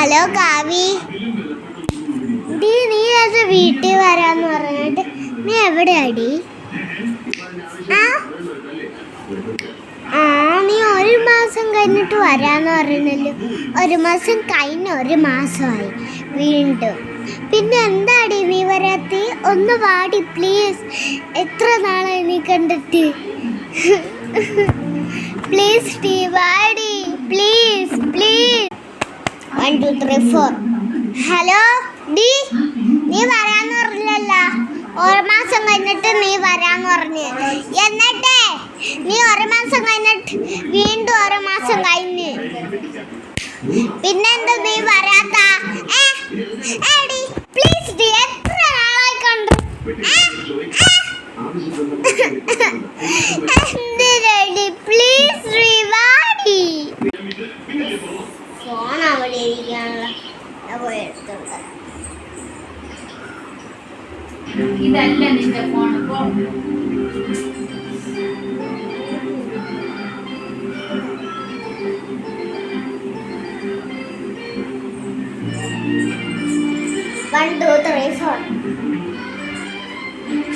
Hello കാവി, നീ അത് വീട്ടിൽ വരാന്ന് പറഞ്ഞിട്ട് നീ എവിടെയാടി? നീ 1 മാസം കഴിഞ്ഞിട്ട് വരാന്ന് പറയുന്നല്ലോ. 1 മാസം കഴിഞ്ഞ 1 മാസമായി വീണ്ടും. പിന്നെ എന്താടി നീ വരാത്തി? ഒന്ന് വാടി പ്ലീസ്. എത്ര നാളായി നീ കണ്ടിട്ട്? പ്ലീസ് ഡി വാടി പ്ലീസ് പ്ലീസ്. 1 2 3 4. ഹലോ ഡി, നീ വരാന്ന് പറഞ്ഞല്ലോ. 1 മാസം കഴിഞ്ഞിട്ട് നീ വരാന്ന് പറഞ്ഞ്, എന്നിട്ടേ നീ 1 മാസം കഴിഞ്ഞിട്ട് വീണ്ടും 1 മാസം കഴിഞ്ഞ്. പിന്നെന്താ നീ വരാത്ത? പ്ലീസ് ഡി, എത്ര നാളായി കണ്ടു? എന്തിനടി പ്ലീസ് ഡി വാടി. ഫോൺ അവിടെ ഇരിക്കാനുള്ള പോയി എടുത്തോണ്ട്. ഇതല്ല നിന്റെ ഫോൺ. ഇപ്പോ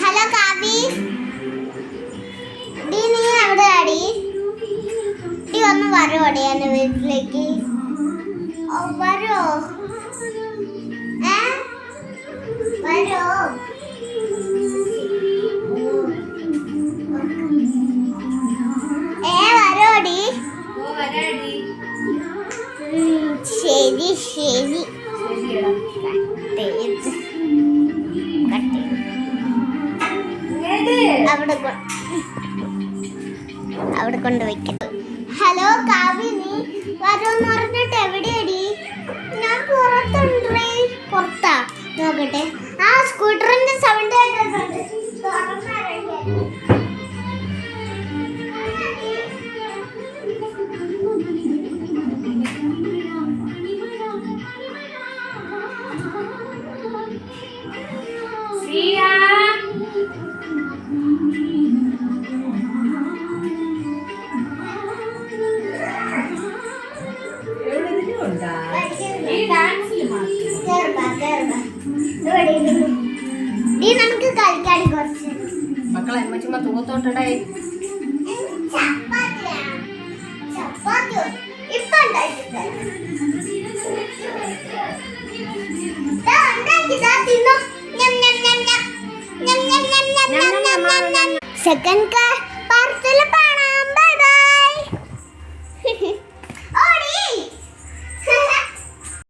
ഹലോ കാവി, ഡി നീ എവിടെയാടി? ഡി ഒന്ന് വരുമോടി എൻ്റെ വീട്ടിലേക്ക്? വരോ? വരോ? വരോടി? ശരി ശരി. അവിടെ കൊണ്ട് വെക്കാം. ഹലോ കാവി, നീ വരോന്ന് പറഞ്ഞിട്ട് എവിടെയാടി? ഞാൻ പുറത്തുണ്ടേ. പുറത്താ? നോക്കട്ടെ. സ്കൂട്ടറിന്റെ സൗണ്ട് കേട്ടിട്ടുണ്ട്. നമുക്ക് കളിക്കാടി കുറച്ച്. മക്കളെ ചുമ്മാ തൂത്തോട്ടടേ. സെക്കൻഡ്